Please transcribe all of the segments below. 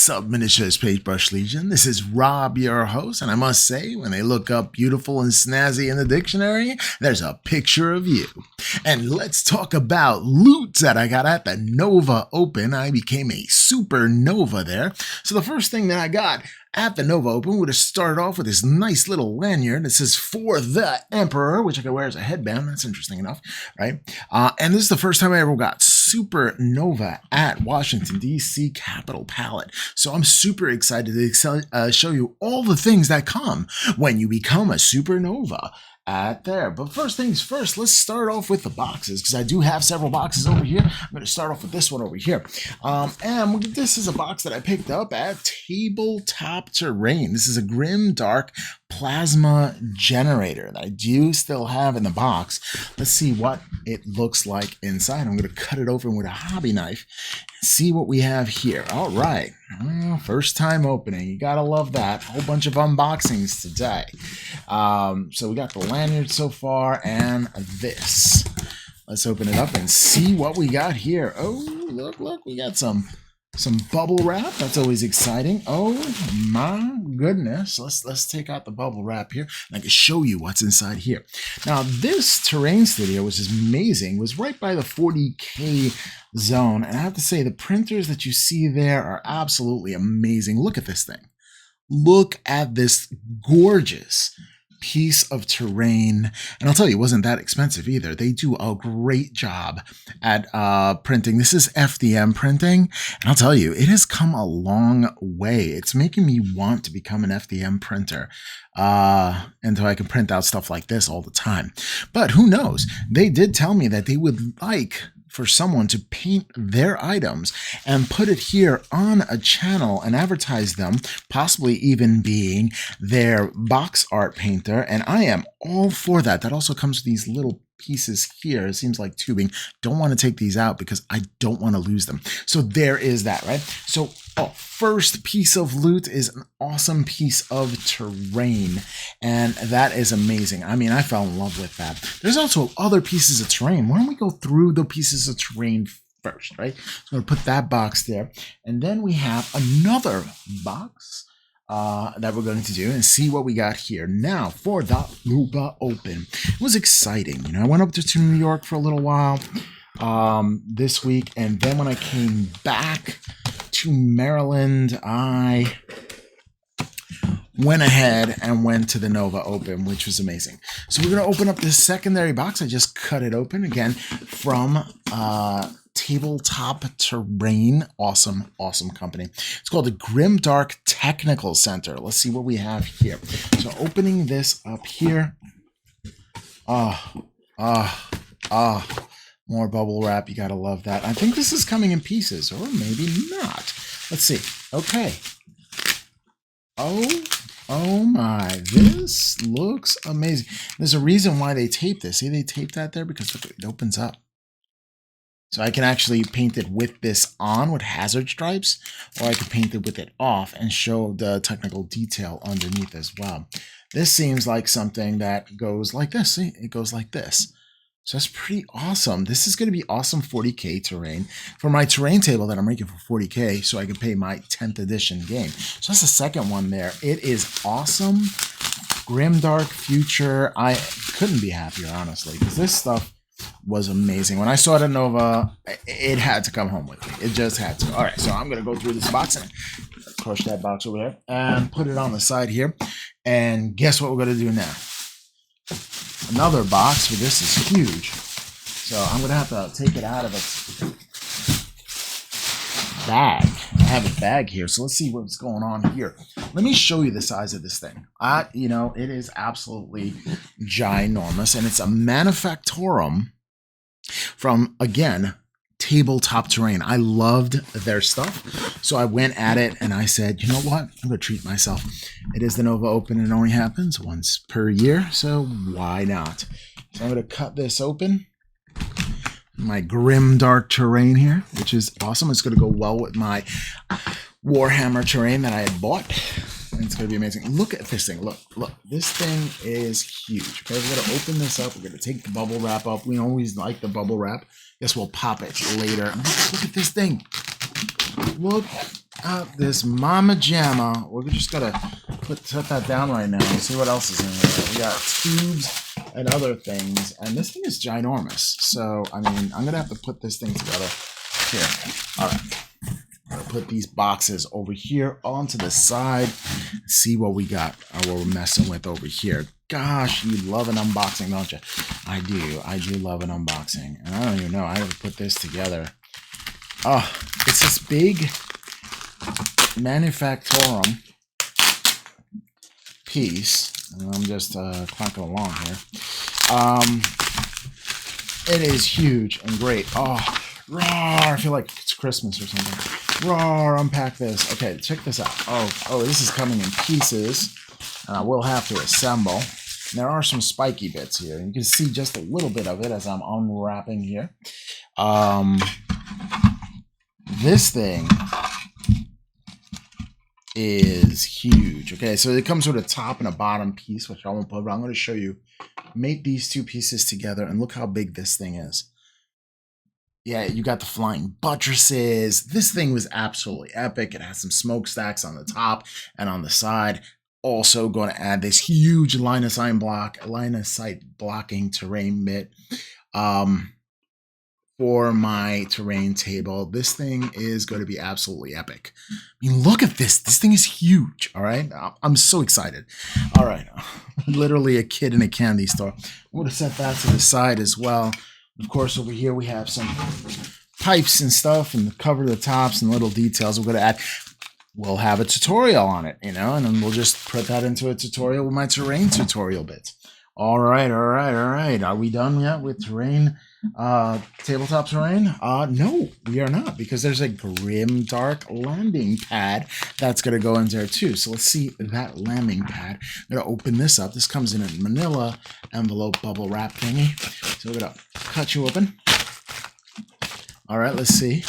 What's up, miniatures Paintbrush Legion? This is Rob, your host, and I must say, when they look up beautiful and snazzy in the dictionary, there's a picture of you. And let's talk about loot that I got at the Nova Open. I became a supernova there. So the first thing that I got at the Nova Open would have started off with this nice little lanyard that says "For the Emperor," which I can wear as a headband. That's interesting enough, right? And this is the first time I ever got supernova at Washington, D.C. Capitol Palette. So I'm super excited to show you all the things that come when you become a supernova at there. But first things first, let's start off with the boxes, because I do have several boxes over here. I'm going to start off with this one over here. And this is a box that I picked up at Tabletop Terrain. This is a Grim Dark plasma generator that I do still have in the box. Let's see what it looks like inside. I'm going to cut it open with a hobby knife and see what we have here. All right. Well, first time opening. You got to love that. A whole bunch of unboxings today. So we got the lanyard so far and this. Let's open it up and see what we got here. Oh, look, we got some bubble wrap. That's always exciting. Oh my goodness. Let's take out the bubble wrap here, and I can show you what's inside here. Now, this terrain studio, which is amazing, was right by the 40K zone, and I have to say the printers that you see there are absolutely amazing. Look at this thing. Look at this gorgeous piece of terrain, and I'll tell you, it wasn't that expensive either. They do a great job at printing. This is FDM printing, and I'll tell you, it has come a long way. It's making me want to become an FDM printer until I can print out stuff like this all the time. But who knows? They did tell me that they would like for someone to paint their items and put it here on a channel and advertise them, possibly even being their box art painter. And I am all for that. That also comes with these little pieces here. It seems like tubing. Don't want to take these out because I don't want to lose them. So there is that, right? So first piece of loot is an awesome piece of terrain, and that is amazing. I mean, I fell in love with that. There's also other pieces of terrain. Why don't we go through the pieces of terrain first, right? So I'm going to put that box there, and then we have another box that we're going to do and see what we got here. Now, for the Nova Open, it was exciting. You know, I went up to New York for a little while this week, and then when I came back to Maryland, I went ahead and went to the Nova Open, which was amazing. So we're going to open up this secondary box. I just cut it open again from Tabletop Terrain. Awesome company. It's called the Grim Dark Technical Center. Let's see what we have here. So opening this up here. More bubble wrap. You gotta love that. I think this is coming in pieces, or maybe not. Let's see. Okay. Oh my, this looks amazing. There's a reason why they taped this. See, they taped that there because look, it opens up. So I can actually paint it with this on with hazard stripes, or I can paint it with it off and show the technical detail underneath as well. This seems like something that goes like this. See, it goes like this. So that's pretty awesome. This is going to be awesome 40K terrain for my terrain table that I'm making for 40K so I can pay my 10th edition game. So that's the second one there. It is awesome. Grimdark Future. I couldn't be happier, honestly, because this stuff was amazing. When I saw it at Nova, it had to come home with me. It just had to. All right, so I'm going to go through this box and crush that box over there and put it on the side here. And guess what we're going to do now? Another box, but this is huge. So I'm going to have to take it out of its bag. I have a bag here, so let's see what's going on here. Let me show you the size of this thing. You know, it is absolutely ginormous, and it's a Manufactorum from, again, Tabletop Terrain. I loved their stuff, so I went at it and I said, you know what, I'm gonna treat myself. It is the Nova Open, and it only happens once per year, so why not? So I'm gonna cut this open, my Grim Dark Terrain here, which is awesome. It's gonna go well with my Warhammer terrain that I had bought, and it's gonna be amazing. Look at this thing. Look, this thing is huge. Okay, we're gonna open this up. We're gonna take the bubble wrap up. We always like the bubble wrap. Guess we'll pop it later. Look at this thing. Look out this Mama Jamma. We're just gonna set that down right now and see what else is in there. We got tubes and other things, and this thing is ginormous. So, I mean, I'm gonna have to put this thing together. Here, all right. I'm gonna put these boxes over here onto the side. See what we got, or what we're messing with over here. Gosh, you love an unboxing, don't you? I do love an unboxing, and I don't even know. I have to put this together. Oh, it's this big Manufactorum piece, and I'm just clunking along here. It is huge and great. Oh, roar, I feel like it's Christmas or something. Roar, unpack this. Okay, check this out. Oh, this is coming in pieces, and I will have to assemble. And there are some spiky bits here. You can see just a little bit of it as I'm unwrapping here. This thing is huge. Okay, so it comes with a top and a bottom piece, which I won't put, but I'm going to show you. Make these two pieces together, and look how big this thing is. Yeah, you got the flying buttresses. This thing was absolutely epic. It has some smokestacks on the top and on the side. Also going to add this huge line of sight blocking terrain bit for my terrain table. This thing is going to be absolutely epic. I mean, look at this. This thing is huge. All right. I'm so excited. All right. Literally a kid in a candy store. I'm going to set that to the side as well. Of course, over here we have some pipes and stuff, and cover the tops and little details we're going to add. We'll have a tutorial on it, and then we'll just put that into a tutorial with my terrain tutorial bits. All right. Are we done yet with terrain, tabletop terrain? No, we are not, because there's a grim dark landing pad that's going to go in there too. So let's see that landing pad. I'm going to open this up. This comes in a manila envelope bubble wrap thingy. So we're going to cut you open. All right, let's see.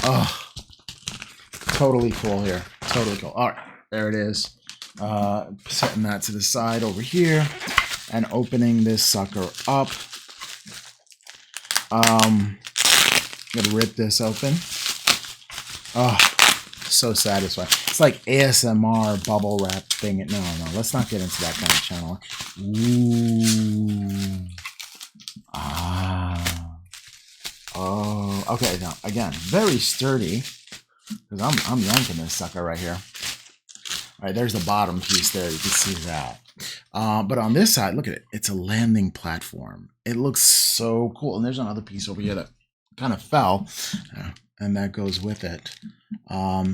Oh, totally cool here. Totally cool. All right, there it is. Setting that to the side over here and opening this sucker up. I'm gonna rip this open. Oh, so satisfying. It's like ASMR bubble wrap thing. No, let's not get into that kind of channel. Ooh. Oh, okay. Now, again, very sturdy, because I'm yanking this sucker right here. All right, there's the bottom piece there. You can see that. But on this side, look at it. It's a landing platform. It looks so cool. And there's another piece over here that kind of fell, and that goes with it.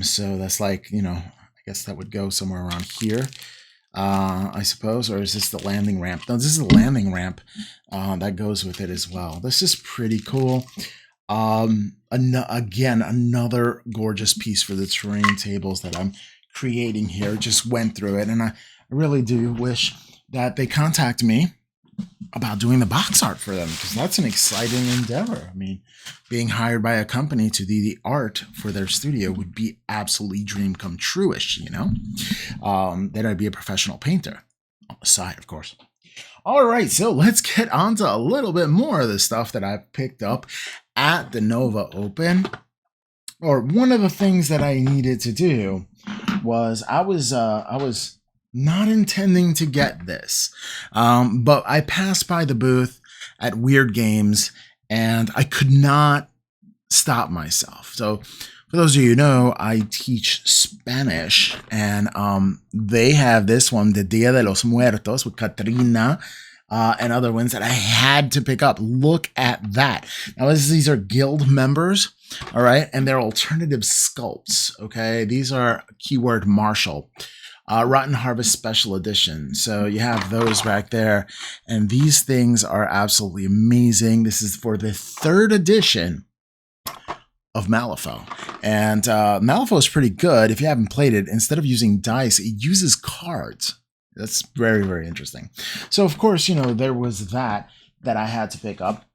So that's like, I guess that would go somewhere around here, I suppose. Or is this the landing ramp? No, this is the landing ramp that goes with it as well. This is pretty cool. Again, another gorgeous piece for the terrain tables that I'm creating here. Just went through it, and I really do wish that they contact me about doing the box art for them, because that's an exciting endeavor. I mean, being hired by a company to do the art for their studio would be absolutely dream come true-ish, Then I'd be a professional painter on the side, of course. All right, so let's get on to a little bit more of the stuff that I've picked up at the Nova Open. Or one of the things that I needed to do was I was not intending to get this, but I passed by the booth at Weird Games and I could not stop myself. So for those of you who know, I teach Spanish, and they have this one, the Dia de los Muertos, with Katrina and other ones that I had to pick up. Look at that. Now, these are guild members, all right, and they're alternative sculpts, okay? These are keyword Marshall. Rotten Harvest Special Edition. So you have those back there, and these things are absolutely amazing. This is for the 3rd edition of Malifaux, and Malifaux is pretty good. If you haven't played it, instead of using dice, it uses cards. That's very, very interesting. So of course, there was that I had to pick up,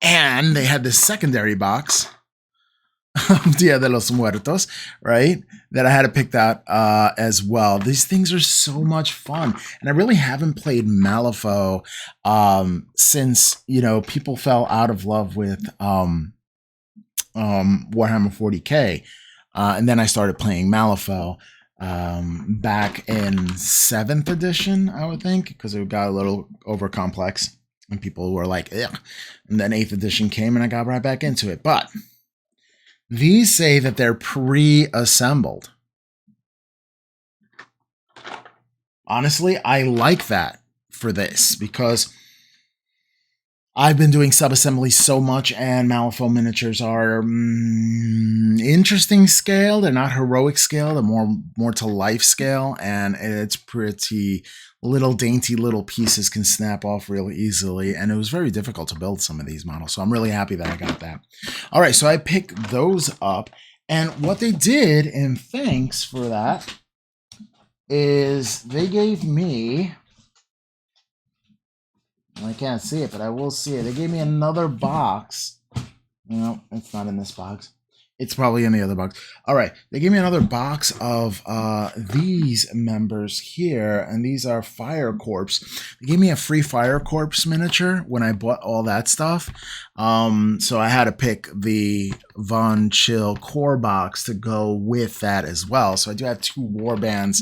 and they had this secondary box of Dia de los Muertos, right? That I had to pick that as well. These things are so much fun, and I really haven't played Malifaux since people fell out of love with Warhammer 40K. And then I started playing Malifaux back in 7th edition, I would think, because it got a little over complex and people were like, ugh. And then 8th edition came and I got right back into it. But these say that they're pre-assembled. Honestly, I like that for this because I've been doing sub-assembly so much, and Malifaux miniatures are interesting scale. They're not heroic scale. They're more to life scale, and it's pretty little dainty little pieces can snap off really easily, and it was very difficult to build some of these models, so I'm really happy that I got that. All right, so I picked those up, and what they did in thanks for that is they gave me... I can't see it, but I will see it. They gave me another box. No, it's not in this box. It's probably in the other box. All right. They gave me another box of these members here, and these are Fire Corps. They gave me a free Fire Corps miniature when I bought all that stuff. So I had to pick the Von Chill core box to go with that as well. So I do have 2 warbands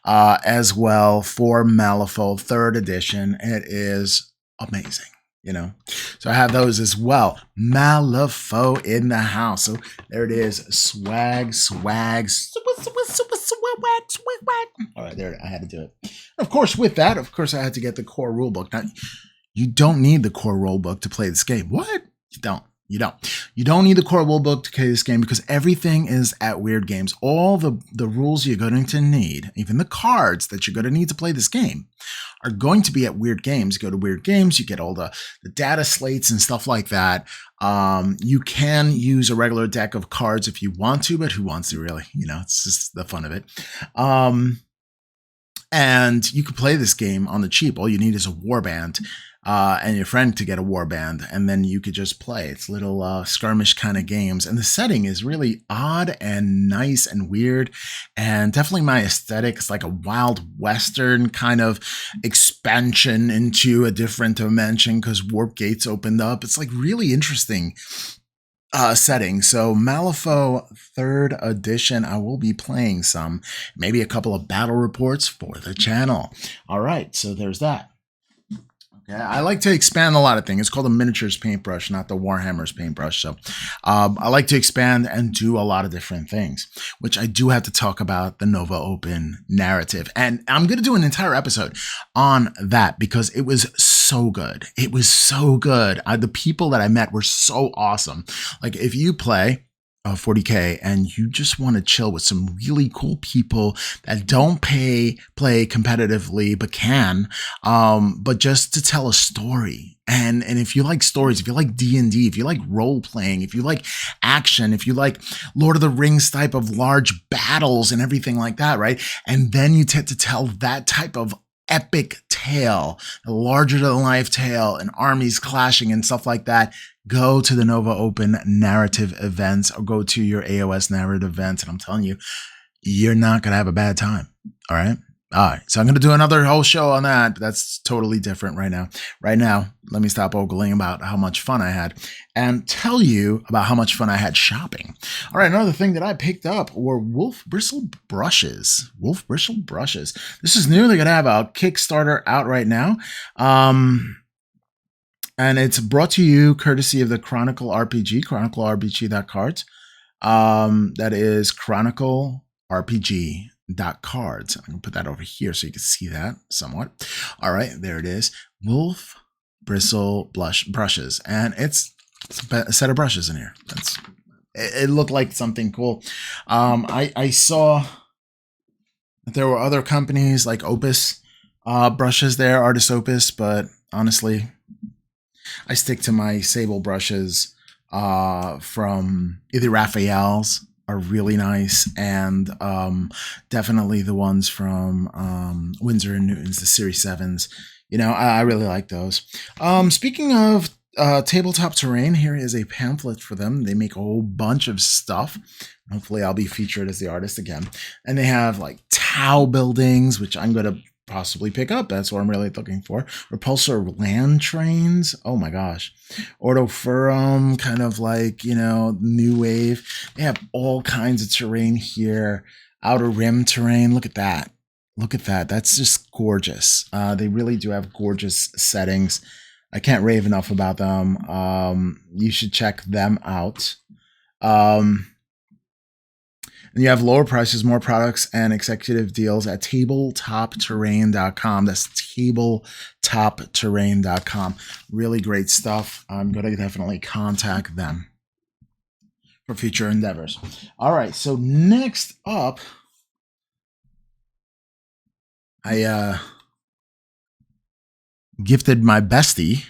as well for Malifaux 3rd edition. It is amazing, you know. So I have those as well. Malifaux in the house. So there it is. Swag. All right, there, I had to do it. Of course, with that, of course, I had to get the core rulebook. Now, you don't need the core rulebook to play this game. What? You don't. You don't need the core rulebook to play this game because everything is at Weird Games. All the rules you're going to need, even the cards that you're going to need to play this game, are going to be at Weird Games. You go to Weird Games, you get all the data slates and stuff like that. You can use a regular deck of cards if you want to, but who wants to really? You know, it's just the fun of it. And you can play this game on the cheap. All you need is a warband. And your friend to get a warband, and then you could just play. It's little skirmish kind of games, and the setting is really odd and nice and weird, and definitely my aesthetic. It's like a Wild Western kind of expansion into a different dimension because warp gates opened up. It's like really interesting setting. So Malifaux 3rd edition, I will be playing some, maybe a couple of battle reports for the channel. All right, so there's that. I like to expand a lot of things. It's called a miniatures paintbrush, not the Warhammer's paintbrush. So I like to expand and do a lot of different things, which I do have to talk about the Nova Open narrative. And I'm going to do an entire episode on that because it was so good. It was so good. The people that I met were so awesome. Like if you play 40K and you just want to chill with some really cool people that don't play competitively but can, but just to tell a story. And if you like stories, if you like D&D, if you like role playing, if you like action, if you like Lord of the Rings type of large battles and everything like that, right? And then you tend to tell that type of epic tale, a larger than life tale, and armies clashing and stuff like that, go to the Nova Open narrative events or go to your AOS narrative events. And I'm telling you, you're not going to have a bad time. All right. All right. So I'm going to do another whole show on that. That's totally different right now. Right now, let me stop ogling about how much fun I had and tell you about how much fun I had shopping. All right. Another thing that I picked up were Wolf Bristle brushes. Wolf Bristle brushes. This is new. They're going to have a Kickstarter out right now. And it's brought to you courtesy of the Chronicle RPG, chroniclerpg.cards. That is chroniclerpg.cards. I'm going to put that over here so you can see that somewhat. All right, there it is. Wolf Bristle brushes. And it's a set of brushes in here. It looked like something cool. I saw that there were other companies like Opus brushes there, Artist Opus, but honestly, I stick to my sable brushes from either Raphael's are really nice, and definitely the ones from Winsor & Newton's, the Series 7s. You know, I really like those. Speaking of Tabletop Terrain, here is a pamphlet for them. They make a whole bunch of stuff. Hopefully I'll be featured as the artist again. And they have like Tau buildings, which I'm going to possibly pick up. That's what I'm really looking for. Repulsor land trains. Oh my gosh. Orthofurum, kind of like, you know, new wave. They have all kinds of terrain here. Outer rim terrain. Look at that. Look at that. That's just gorgeous. They really do have gorgeous settings. I can't rave enough about them. You should check them out. And you have lower prices, more products, and executive deals at tabletopterrain.com. That's tabletopterrain.com. Really great stuff. I'm going to definitely contact them for future endeavors. All right. So next up, I gifted my bestie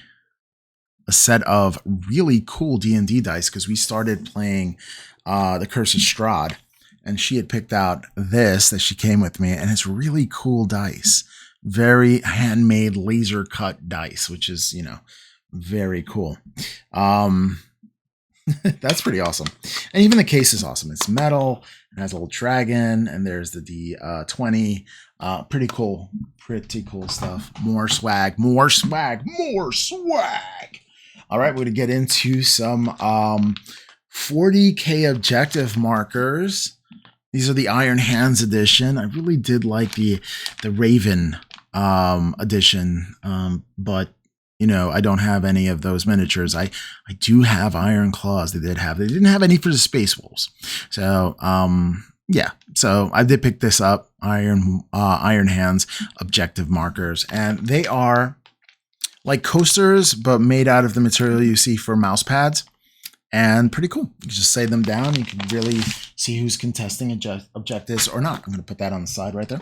a set of really cool D&D dice because we started playing the Curse of Strahd, and she had picked out this that she came with me, and it's really cool dice. Very handmade laser cut dice, which is, you know, very cool. That's pretty awesome. And even the case is awesome. It's metal, it has a little dragon, and there's the D20. Pretty cool. Pretty cool stuff. More swag, more swag, more swag. All right, we're going to get into some 40K objective markers. These are the Iron Hands edition. I really did like the Raven edition, but you know, I don't have any of those miniatures. I do have Iron Claws. They didn't have any for the Space Wolves. So yeah, so I did pick this up. Iron Hands objective markers, and they are like coasters, but made out of the material you see for mouse pads, and pretty cool. You can just lay them down. You can really see who's contesting objectives or not. I'm going to put that on the side right there,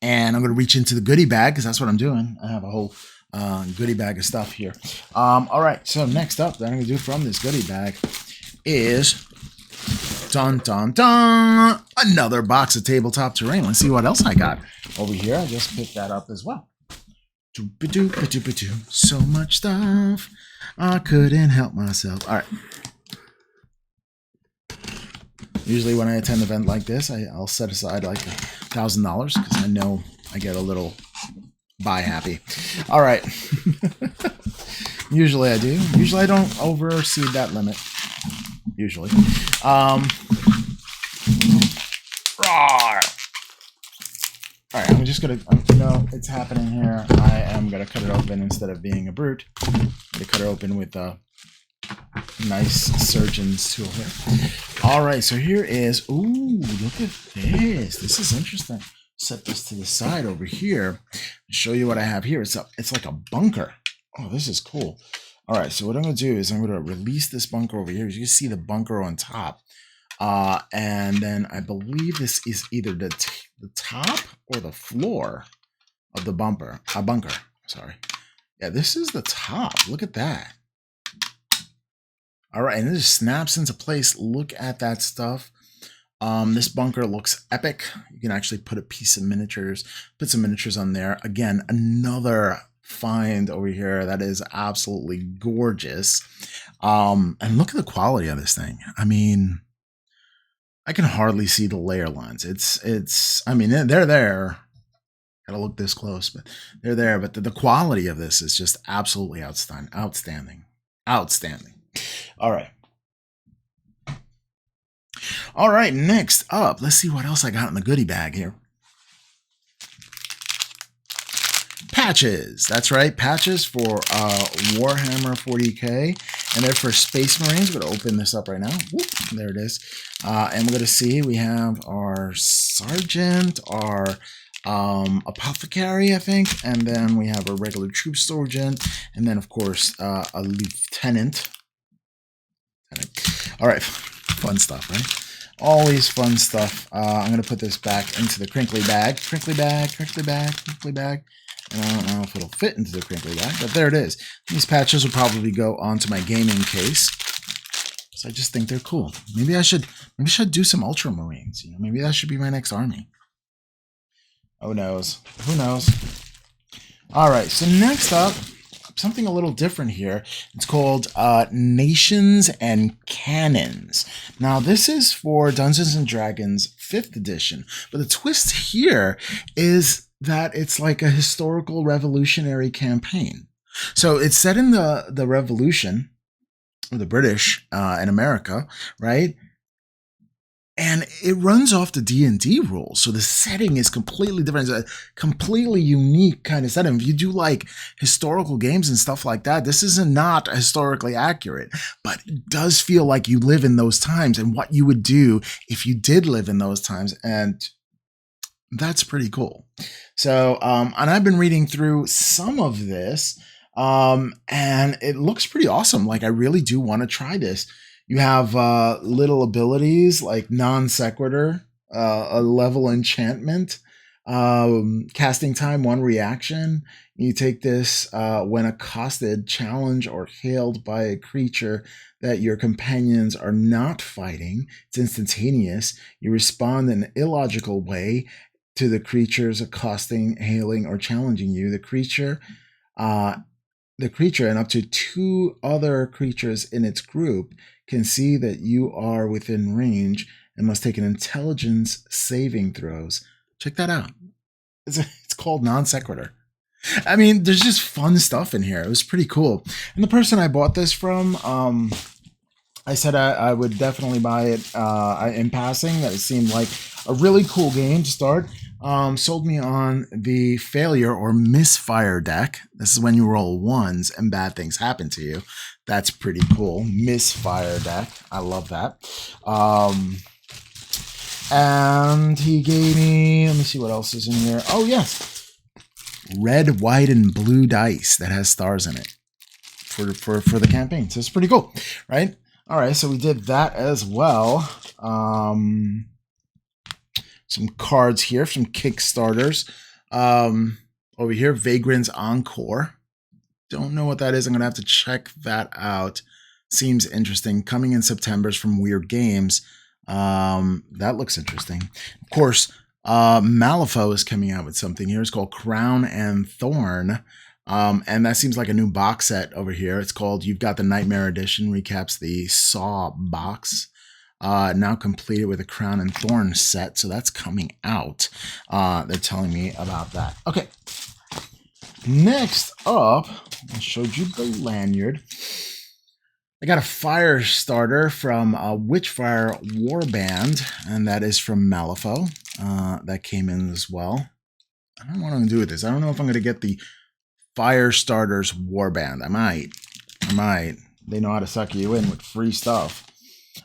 and I'm going to reach into the goodie bag because that's what I'm doing. I have a whole goodie bag of stuff here. All right, so next up that I'm going to do from this goodie bag is dun dun dun, another box of Tabletop Terrain. Let's see what else I got over here. I just picked that up as well. So much stuff, I couldn't help myself. All right. Usually when I attend an event like this, I'll set aside like $1,000 because I know I get a little buy happy. All right. Usually I do. Usually I don't overseed that limit. Usually. All right, I'm just gonna, you know, it's happening here. I am gonna cut it open instead of being a brute. I'm gonna cut it open with a nice surgeon's tool here. All right, so here is, ooh, look at this. This is interesting. Set this to the side over here. Show you what I have here. It's like a bunker. Oh, this is cool. All right, so what I'm gonna do is I'm gonna release this bunker over here. You can see the bunker on top. And then I believe this is either the top or the floor of the bunker. Sorry. Yeah, this is the top. Look at that. All right, and it just snaps into place. Look at that stuff. This bunker looks epic. You can actually put a piece of miniatures, put some miniatures on there. Again, another find over here that is absolutely gorgeous. And look at the quality of this thing. I mean, I can hardly see the layer lines. I mean, they're there. Gotta look this close, but they're there. But the quality of this is just absolutely outstanding. All right, next up, let's see what else I got in the goodie bag here. Patches. That's right, patches for Warhammer 40K. And they're for Space Marines. We're going to open this up right now. Whoop, there it is. And we're going to see we have our Sergeant, our Apothecary, I think. And then we have a regular Troop Sergeant. And then, of course, a Lieutenant. All right, fun stuff, right? Always fun stuff. I'm going to put this back into the crinkly bag. Crinkly bag. And I don't know if it'll fit into the crinkly bag, but there it is. These patches will probably go onto my gaming case. So I just think they're cool. Maybe I should do some Ultramarines. You know, maybe that should be my next army. Who knows? Who knows? All right, so next up, something a little different here. It's called Nations and Cannons. Now, this is for Dungeons & Dragons 5th edition, but the twist here is that it's like a historical revolutionary campaign. So it's set in the Revolution, the British in America, right? And it runs off the D&D rules. So the setting is completely different. It's a completely unique kind of setting. If you do like historical games and stuff like that, this is not historically accurate, but it does feel like you live in those times and what you would do if you did live in those times. And that's pretty cool. So, and I've been reading through some of this, and it looks pretty awesome. Like, I really do want to try this. You have little abilities like non sequitur, a level enchantment, casting time, one reaction. You take this when accosted, challenged, or hailed by a creature that your companions are not fighting. It's instantaneous. You respond in an illogical way to the creatures accosting, hailing, or challenging you. The creature and up to 2 other creatures in its group can see that you are within range and must take an intelligence saving throws. Check that out. It's called non sequitur. I mean, there's just fun stuff in here. It was pretty cool. And the person I bought this from, I said I would definitely buy it in passing. That it seemed like a really cool game to start. Sold me on the failure or misfire deck. This is when you roll ones and bad things happen to you. That's pretty cool. Misfire deck. I love that. And he gave me, let me see what else is in here. Oh, yes. Red, white, and blue dice that has stars in it for the campaign. So it's pretty cool, right? All right, so we did that as well. Some cards here from Kickstarters. Over here, Vagrant's Encore. Don't know what that is. I'm going to have to check that out. Seems interesting. Coming in September from Weird Games. That looks interesting. Of course, Malifaux is coming out with something here. It's called Crown and Thorn. And that seems like a new box set over here. It's called You've Got the Nightmare Edition. Recaps the Saw box. Now completed with a Crown and Thorn set. So that's coming out. They're telling me about that. Okay. Next up, I showed you the lanyard. I got a fire starter from Witchfire Warband, and that is from Malifaux. That came in as well. I don't know what I'm going to do with this. I don't know if I'm going to get the Fire Starters Warband. I might. They know how to suck you in with free stuff.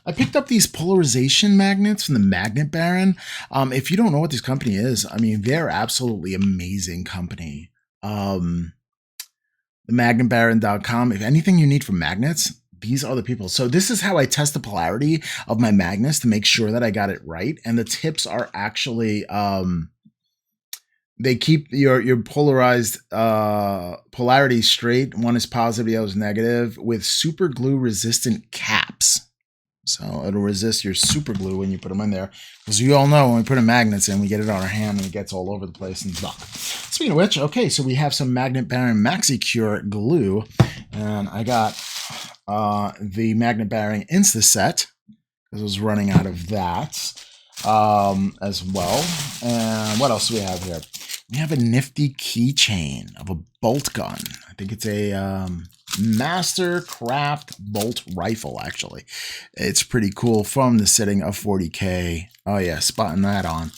I picked up these polarization magnets from the Magnet Baron. If you don't know what this company is, I mean, they're absolutely amazing company. TheMagnetBaron.com. If anything you need for magnets, these are the people. So this is how I test the polarity of my magnets to make sure that I got it right. And the tips are actually, they keep your polarized polarity straight. One is positive, the other is negative, with super glue resistant caps. So it'll resist your super glue when you put them in there. Because you all know when we put in magnets in, we get it on our hand and it gets all over the place and stuck. Speaking of which, okay, so we have some Magnet Baron Maxi Cure glue. And I got the Magnet Baron Insta set, because I was running out of that as well. And what else do we have here? We have a nifty keychain of a bolt gun. I think it's a Mastercraft bolt rifle, actually. It's pretty cool from the setting of 40K. Oh yeah, spotting that on.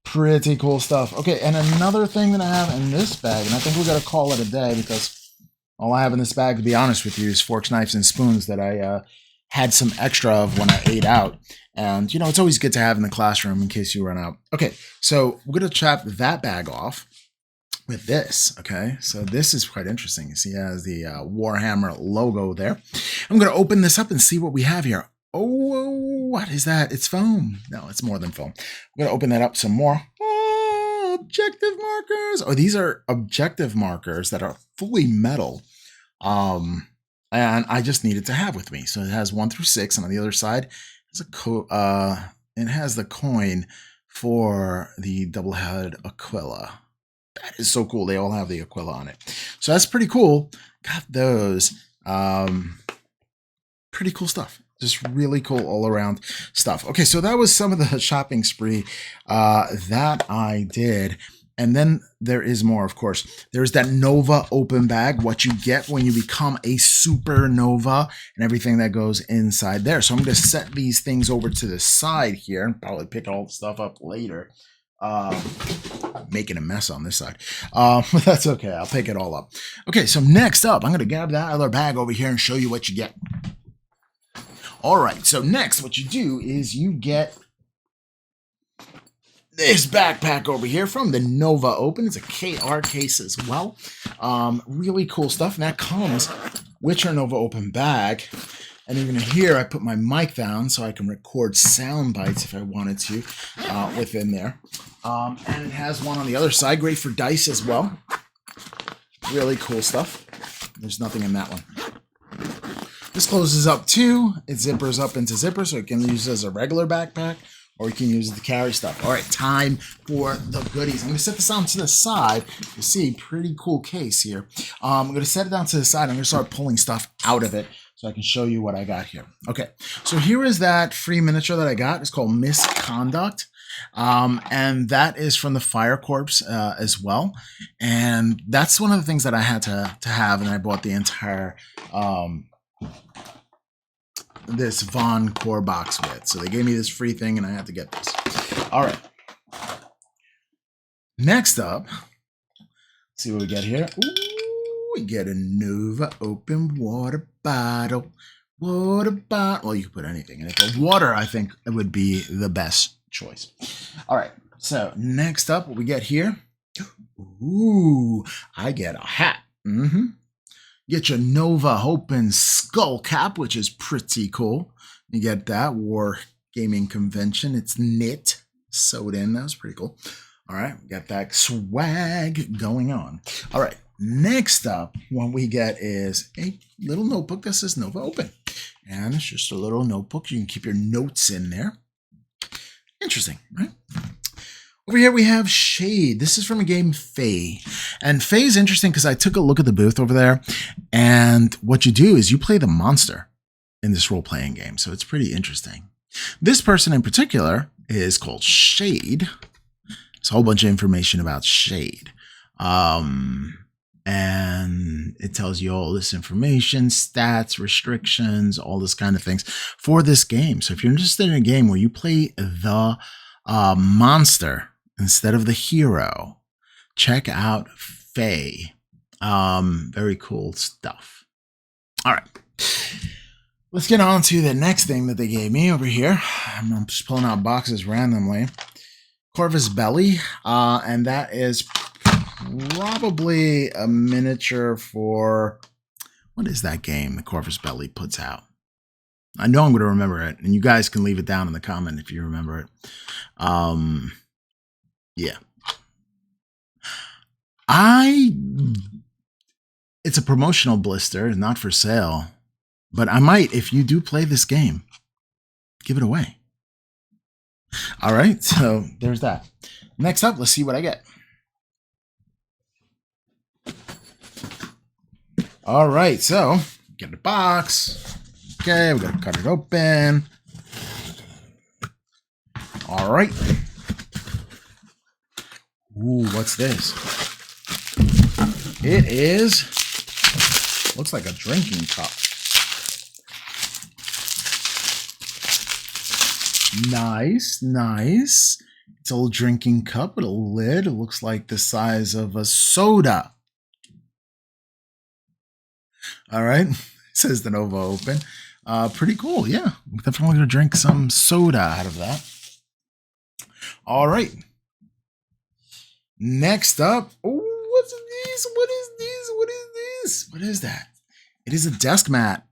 Pretty cool stuff. Okay, and another thing that I have in this bag, and I think we're going to call it a day because all I have in this bag, to be honest with you, is forks, knives, and spoons that I had some extra of when I ate out. And, you know, it's always good to have in the classroom in case you run out. Okay, so we're going to chop that bag off with this, okay? So this is quite interesting. You see it has the Warhammer logo there. I'm going to open this up and see what we have here. Oh, what is that? It's foam. No, it's more than foam. I'm going to open that up some more. Oh, objective markers. Oh, these are objective markers that are fully metal. And I just needed to have with me. So it has 1 through 6, and on the other side, it has the coin for the double-headed Aquila. That is so cool. They all have the Aquila on it. So that's pretty cool. Got those. Pretty cool stuff. Just really cool all around stuff. Okay, so that was some of the shopping spree that I did. And then there is more, of course. There's that Nova open bag, what you get when you become a supernova and everything that goes inside there. So I'm going to set these things over to the side here and probably pick all the stuff up later. Making a mess on this side. But that's okay. I'll pick it all up. Okay, so next up, I'm going to grab that other bag over here and show you what you get. All right, so next what you do is you get this backpack over here from the Nova Open. It's a KR case as well. Really cool stuff. And that comes with your Nova Open bag. And even here, I put my mic down so I can record sound bites if I wanted to within there. And it has one on the other side, great for dice as well. Really cool stuff. There's nothing in that one. This closes up too. It zippers up into zipper, so it can use it as a regular backpack, or you can use it to carry stuff. All right, time for the goodies. I'm going to set this down to the side. You see, pretty cool case here. I'm going to set it down to the side. I'm going to start pulling stuff out of it so I can show you what I got here. Okay, so here is that free miniature that I got. It's called Misconduct. And that is from the Fire Corps as well. And that's one of the things that I had to have, and I bought the entire this Von Core box with. So they gave me this free thing and I had to get this. All right. Next up, let's see what we get here. Ooh, we get a Nova open water bottle. Water bottle. Well, you can put anything in it, but water, I think, it would be the best choice. All right. So next up, what we get here. Ooh, I get a hat. Get your Nova Open skull cap, which is pretty cool. You get that War Gaming Convention. It's knit, sewed in. That was pretty cool. All right, we got that swag going on. All right, next up, what we get is a little notebook that says Nova Open. And it's just a little notebook. You can keep your notes in there. Interesting, right? Over here we have Shade. This is from a game, Fae. And Fae is interesting because I took a look at the booth over there. And what you do is you play the monster in this role-playing game. So it's pretty interesting. This person in particular is called Shade. There's a whole bunch of information about Shade. And it tells you all this information, stats, restrictions, all this kind of things for this game. So if you're interested in a game where you play the monster instead of the hero, check out Fae. Very cool stuff. All right. Let's get on to the next thing that they gave me over here. I'm just pulling out boxes randomly. Corvus Belli. And that is probably a miniature for... What is that game that Corvus Belli puts out? I know I'm going to remember it. And you guys can leave it down in the comment if you remember it. Yeah. It's a promotional blister, not for sale, but I might, if you do play this game, give it away. All right, so there's that. Next up, let's see what I get. All right, so get the box. Okay, we gotta cut it open. All right. Ooh, what's this? It is, looks like a drinking cup. Nice, nice. It's a little drinking cup with a lid. It looks like the size of a soda. All right, it says the Nova Open. Pretty cool, yeah. I'm definitely gonna drink some soda out of that. All right. Next up, oh, what's this? What is this? What is this? What is that? It is a desk mat.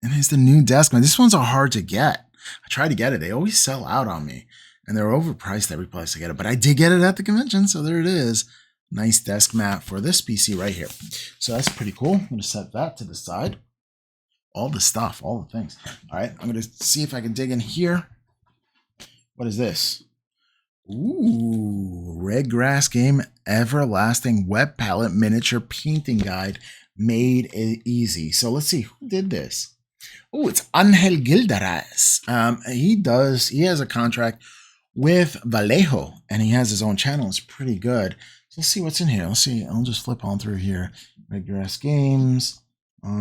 And it's the new desk mat. These ones are hard to get. I tried to get it. They always sell out on me. And they're overpriced every place I get it. But I did get it at the convention, so there it is. Nice desk mat for this PC right here. So that's pretty cool. I'm going to set that to the side. All the stuff, all the things. All right, I'm going to see if I can dig in here. What is this? Ooh, Red Grass Game Everlasting Web Palette Miniature Painting Guide made easy. So let's see, who did this? Oh, it's Angel Gildaraz. He has a contract with Vallejo, and he has his own channel. It's pretty good. So let's see what's in here. Let's see. I'll just flip on through here. Regular ass games.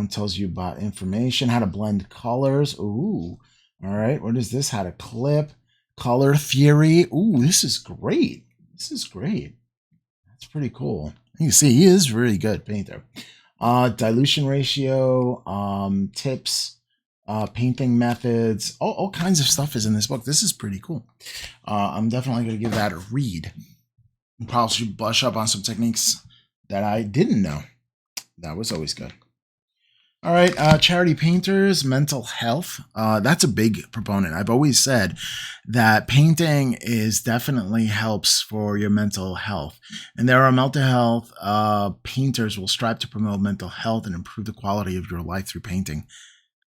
Tells you about information, how to blend colors. Ooh. All right. What is this? How to clip. Color theory. Ooh, this is great. This is great. That's pretty cool. You can see he is really good painter. Dilution ratio, tips, painting methods, all kinds of stuff is in this book. This is pretty cool. I'm definitely going to give that a read. Probably should brush up on some techniques that I didn't know. That was always good. All right, charity painters, mental health. That's a big proponent. I've always said that painting is definitely helps for your mental health. And there are mental health painters will strive to promote mental health and improve the quality of your life through painting.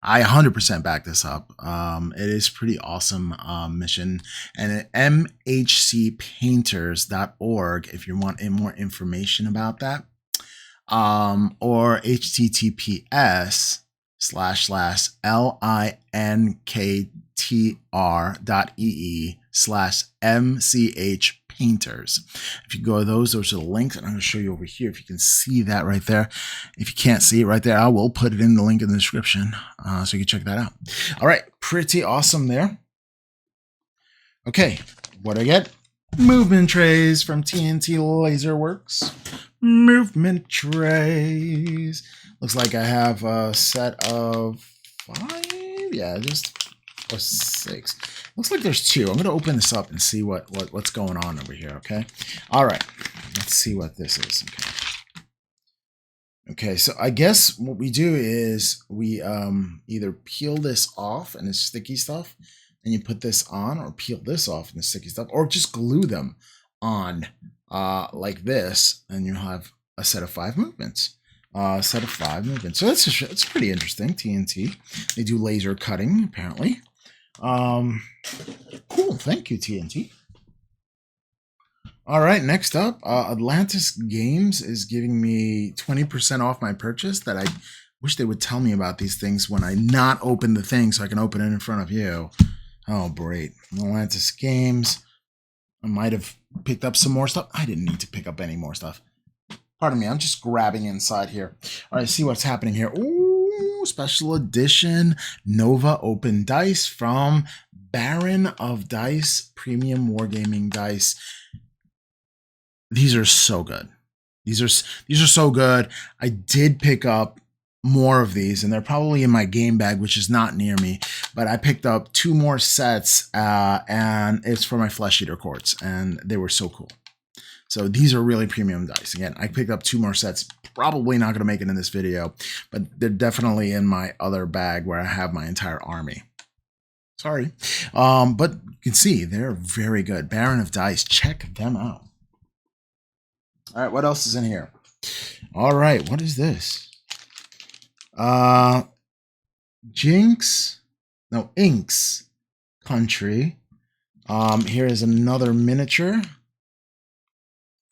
I 100% back this up. It is pretty awesome mission. And at mhcpainters.org, if you want more information about that, or https://linktr.ee/mch painters. If you go to those are the links, and I'm going to show you over here if you can see that right there. If you can't see it right there, I will put it in the link in the description so you can check that out. All right, pretty awesome there. Okay, what I get? Movement trays from TNT Laserworks. Movement trays. Looks like I have a set of 5. Yeah, or 6. Looks like there's 2. I'm gonna open this up and see what's going on over here. Okay. All right. Let's see what this is. Okay. So I guess what we do is we either peel this off and it's sticky stuff, and you put this on, or peel this off and the sticky stuff, or just glue them on like this, and you have a set of 5 movements. So that's pretty interesting. TNT. They do laser cutting, apparently. Cool. Thank you, TNT. All right, next up, Atlantis Games is giving me 20% off my purchase. That I wish they would tell me about these things when I not open the thing so I can open it in front of you. Oh, great. Atlantis Games. I might have picked up some more stuff. I didn't need to pick up any more stuff. Pardon me, I'm just grabbing inside here. All right, see what's happening here. Ooh, special edition Nova Open Dice from Baron of Dice, Premium Wargaming Dice. These are so good. These are so good. I did pick up more of these, and they're probably in my game bag, which is not near me, but I picked up 2 more sets, and it's for my Flesh Eater courts, and they were so cool. So these are really premium dice. Again, I picked up 2 more sets, probably not going to make it in this video, but they're definitely in my other bag where I have my entire army. Sorry. But you can see they're very good. Baron of Dice, check them out. All right, what else is in here? All right, what is this? Inks Country. Here is another miniature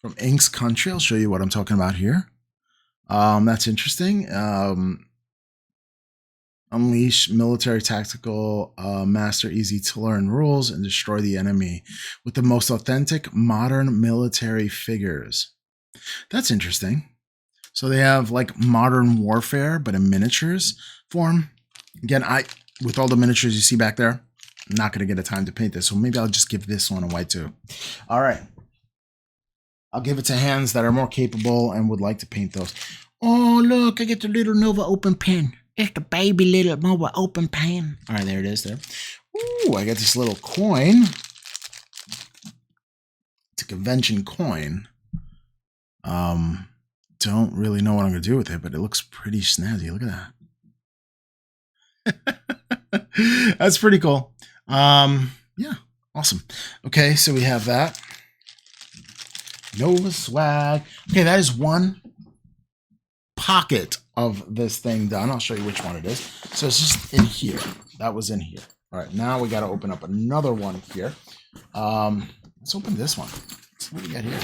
from Inks Country. I'll show you what I'm talking about here. That's interesting. Unleash military tactical master easy to learn rules and destroy the enemy with the most authentic modern military figures. That's interesting. So they have like modern warfare, but in miniatures form. Again, with all the miniatures you see back there, I'm not going to get a time to paint this. So maybe I'll just give this one a white too. All right. I'll give it to hands that are more capable and would like to paint those. Oh, look, I get the little Nova Open pen. It's the baby little Nova Open pen. All right, there it is there. Ooh, I got this little coin. It's a convention coin. Don't really know what I'm going to do with it, but it looks pretty snazzy. Look at that. That's pretty cool. Yeah, awesome. Okay, so we have that. Nova swag. Okay, that is one pocket of this thing done. I'll show you which one it is. So it's just in here. That was in here. All right, now we got to open up another one here. Let's open this one. So what do we got here?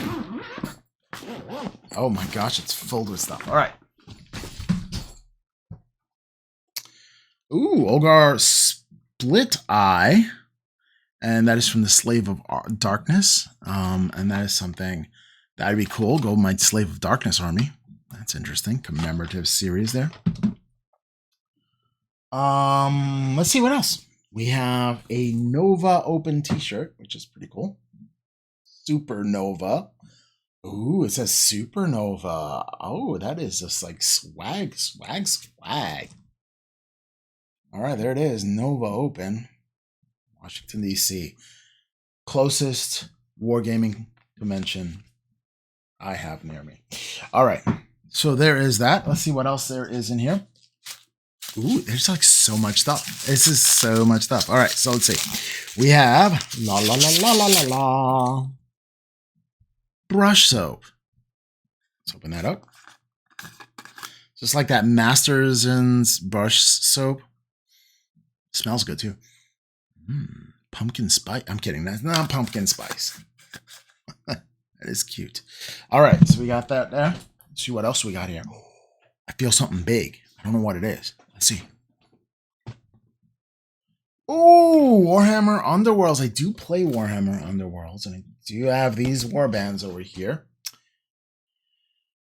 Oh my gosh, it's filled with stuff. All right. Ooh, Ogar Split Eye. And that is from the Slave of Darkness. And that is something That'd be cool. Gold Knight Slave of Darkness army. That's interesting. Commemorative series there. Let's see what else. We have a Nova Open t-shirt, which is pretty cool. Supernova. Ooh, it says Supernova. Oh, that is just like swag. All right, there it is. Nova Open. Washington, D.C. Closest wargaming convention I have near me. All right, so there is that. Let's see what else there is in here. Ooh, there's like so much stuff. This is so much stuff. All right, so let's see. We have brush soap. Let's open that up. Just like that Masters and brush soap. Smells good too. Pumpkin spice. I'm kidding. That's not pumpkin spice. That is cute. All right, so we got that there. Let's see what else we got here. I feel something big. I don't know what it is. Let's see. Oh, Warhammer Underworlds. I do play Warhammer Underworlds, and I do have these warbands over here.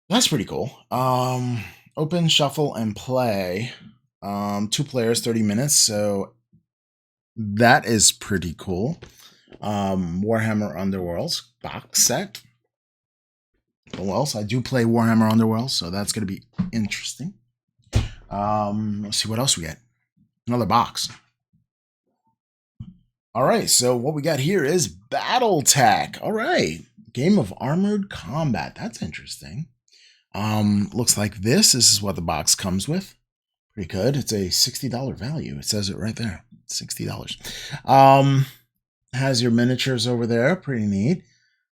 That's pretty cool. Open, shuffle, and play. 2 players, 30 minutes. So that is pretty cool. Warhammer Underworlds box set. Oh, well, so I do play Warhammer Underworlds, so that's going to be interesting. Let's see what else we get. Another box. All right, so what we got here is BattleTech. All right, Game of Armored Combat. That's interesting. Looks like this is what the box comes with. Pretty good. It's a $60 value. It says it right there. $60. Has your miniatures over there. Pretty neat.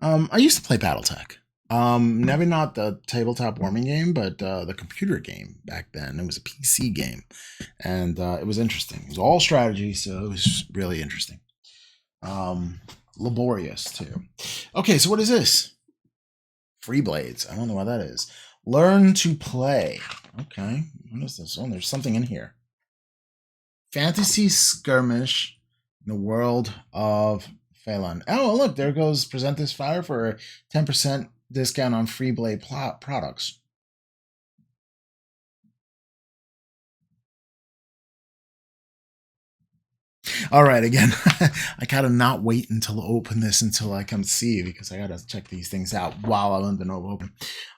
I used to play BattleTech. Maybe not the tabletop warming game, but the computer game back then. It was a PC game, and it was interesting. It was all strategy, so it was really interesting. Laborious too. Okay, so what is this? Freeblades. I don't know what that is. Learn to play. Okay, what is this? Oh, there's something in here. Fantasy skirmish in the world of Phelan. Oh, look, there goes Present This Fire for a 10% discount on Freeblade products. All right, again, I gotta not wait until I open this until I come see because I gotta check these things out while I'm in the Nova Open.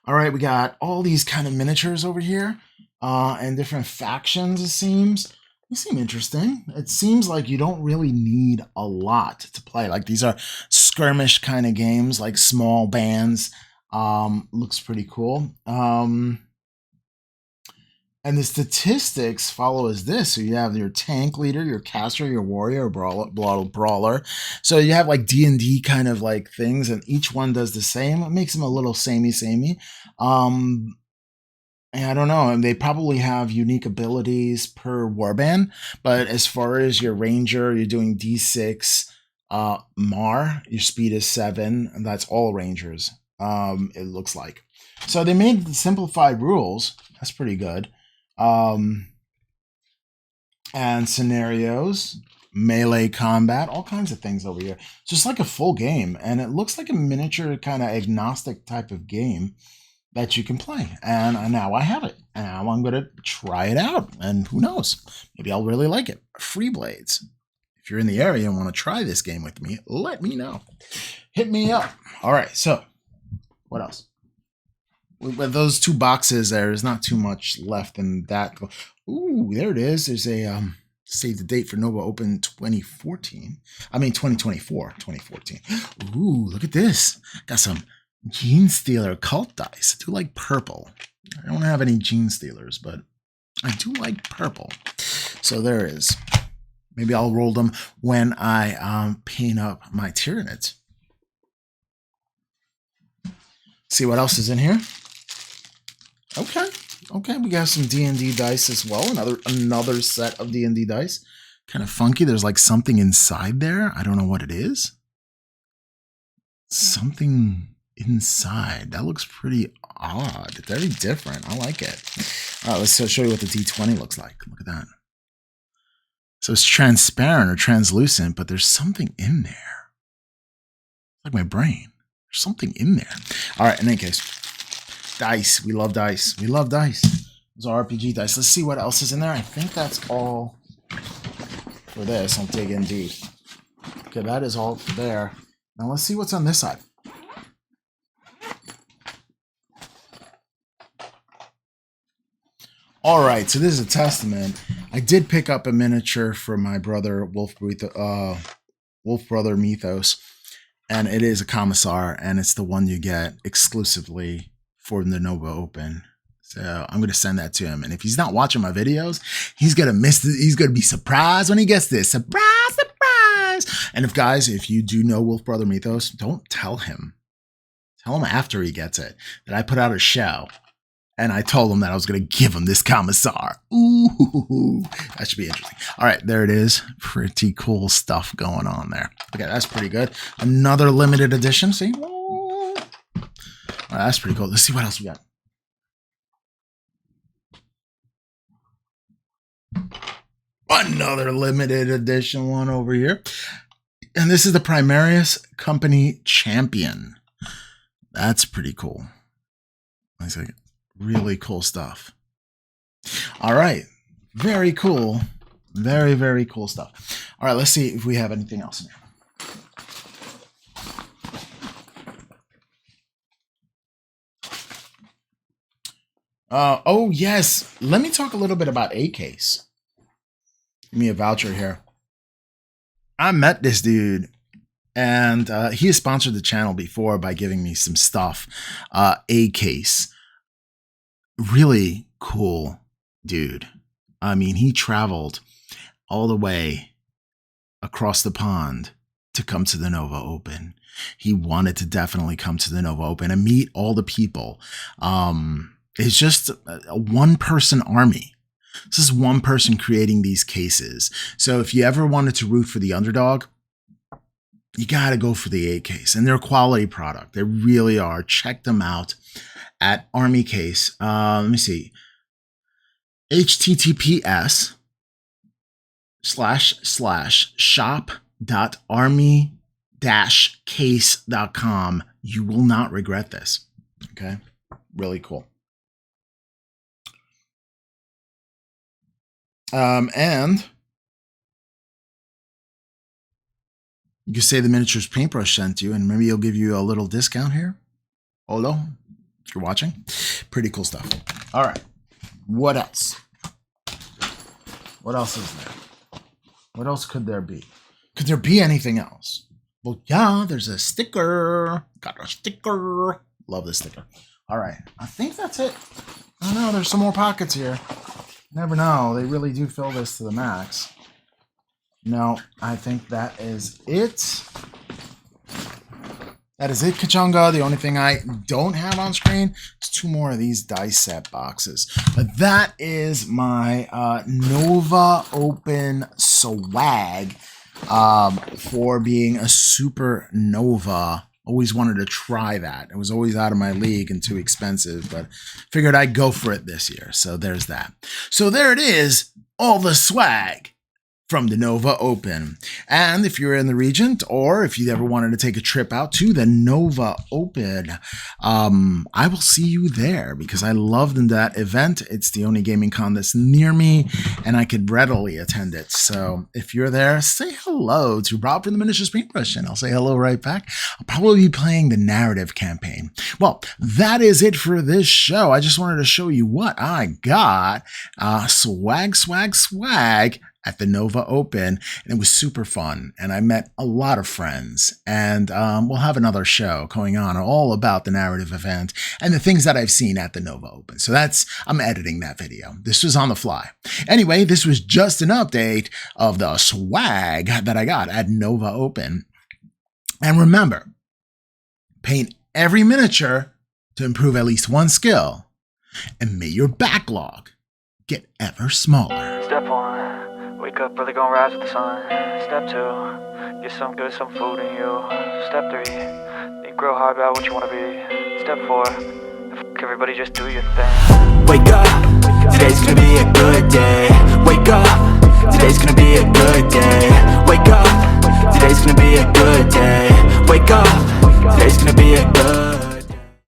All right, we got all these kind of miniatures over here and different factions, it seems. They seem interesting. It seems like you don't really need a lot to play. Like these are skirmish kind of games, like small bands. Looks pretty cool. And the statistics follow as this. So you have your tank leader, your caster, your warrior, brawler. So you have like D&D kind of like things, and each one does the same. It makes them a little samey. And I don't know. And they probably have unique abilities per warband. But as far as your ranger, you're doing D6. Mar, your speed is 7. And that's all rangers. It looks like. So they made the simplified rules. That's pretty good. And scenarios, melee combat, all kinds of things over here. It's just like a full game, and it looks like a miniature kind of agnostic type of game that you can play. And now I have it. And now I'm going to try it out, and who knows? Maybe I'll really like it. Freeblades. If you're in the area and want to try this game with me, let me know. Hit me up. All right, so what else? With those 2 boxes, there's not too much left in that. Ooh, there it is. There's a save the date for Nova Open 2014. I mean 2024, 2014. Ooh, look at this. Got some Genestealer cult dice. I do like purple. I don't have any Genestealers, but I do like purple. So there it is. Maybe I'll roll them when I paint up my Tyranids. See what else is in here. Okay, we got some D&D dice as well. Another set of D&D dice. Kind of funky. There's like something inside there. I don't know what it is. Something inside. That looks pretty odd. Very different. I like it. All right, let's show you what the D20 looks like. Look at that. So it's transparent or translucent, but there's something in there. Like my brain. There's something in there. All right, in any case, dice. We love dice. We love dice. Those are RPG dice. Let's see what else is in there. I think that's all for this. I'll dig in deep. Okay, that is all for there. Now let's see what's on this side. All right, so this is a testament. I did pick up a miniature for my brother, Wolf Brother Mythos, and it is a Commissar, and it's the one you get exclusively for the Nova Open. So I'm going to send that to him, and if he's not watching my videos, he's going to miss it. He's going to be surprised when he gets this. Surprise, surprise! And if you do know Wolf Brother Mythos, don't tell him. Tell him after he gets it that I put out a show. And I told him that I was going to give him this Commissar. Ooh, that should be interesting. All right, there it is. Pretty cool stuff going on there. Okay, that's pretty good. Another limited edition. See? All right, that's pretty cool. Let's see what else we got. Another limited edition one over here. And this is the Primarius Company Champion. That's pretty cool. Nice. Really cool stuff. All right. Very cool. Very, very cool stuff. All right. Let's see if we have anything else in here. Oh, yes. Let me talk a little bit about A-Case. Give me a voucher here. I met this dude, and he has sponsored the channel before by giving me some stuff. A-Case. Really cool dude. I mean, he traveled all the way across the pond to come to the Nova Open. He wanted to definitely come to the Nova Open and meet all the people. It's just a one-person army. This is one person creating these cases. So if you ever wanted to root for the underdog, you got to go for the A-Case. And they're a quality product. They really are. Check them out at Army Case. Let me see. https://shop.army-case.com. You will not regret this. Okay. Really cool. And you can say the Miniatures Paintbrush sent you, and maybe he'll give you a little discount here. Hello. If you're watching, pretty cool stuff. All right, what else? What else is there? What else could there be? Could there be anything else? Well, yeah, there's a sticker. Got a sticker. Love this sticker. All right, I think that's it. I don't know. There's some more pockets here. Never know. They really do fill this to the max. No, I think that is it. That is it, Kachunga. The only thing I don't have on screen is 2 more of these dice set boxes. But that is my Nova Open swag for being a supernova. Always wanted to try that. It was always out of my league and too expensive, but figured I'd go for it this year. So there's that. So there it is, all the swag from the Nova Open. And if you're in the region, or if you ever wanted to take a trip out to the Nova Open, I will see you there because I loved that event. It's the only gaming con that's near me, and I could readily attend it. So if you're there, say hello to Rob from the Miniatures Paintbrush, and I'll say hello right back. I'll probably be playing the narrative campaign. Well, that is it for this show. I just wanted to show you what I got. Swag at the Nova Open, and it was super fun, and I met a lot of friends, and we'll have another show going on all about the narrative event and the things that I've seen at the Nova Open. So I'm editing that video. This was on the fly. Anyway, this was just an update of the swag that I got at Nova Open. And remember, paint every miniature to improve at least one skill, and may your backlog get ever smaller. Step 1, wake up early, gonna rise with the sun. Step 2, get some food in you. Step 3, think real hard about what you wanna be. Step 4, everybody just do your thing. Wake up, today's gonna be a good day. Wake up, today's gonna be a good day. Wake up, today's gonna be a good day. Wake up, Today's gonna be a good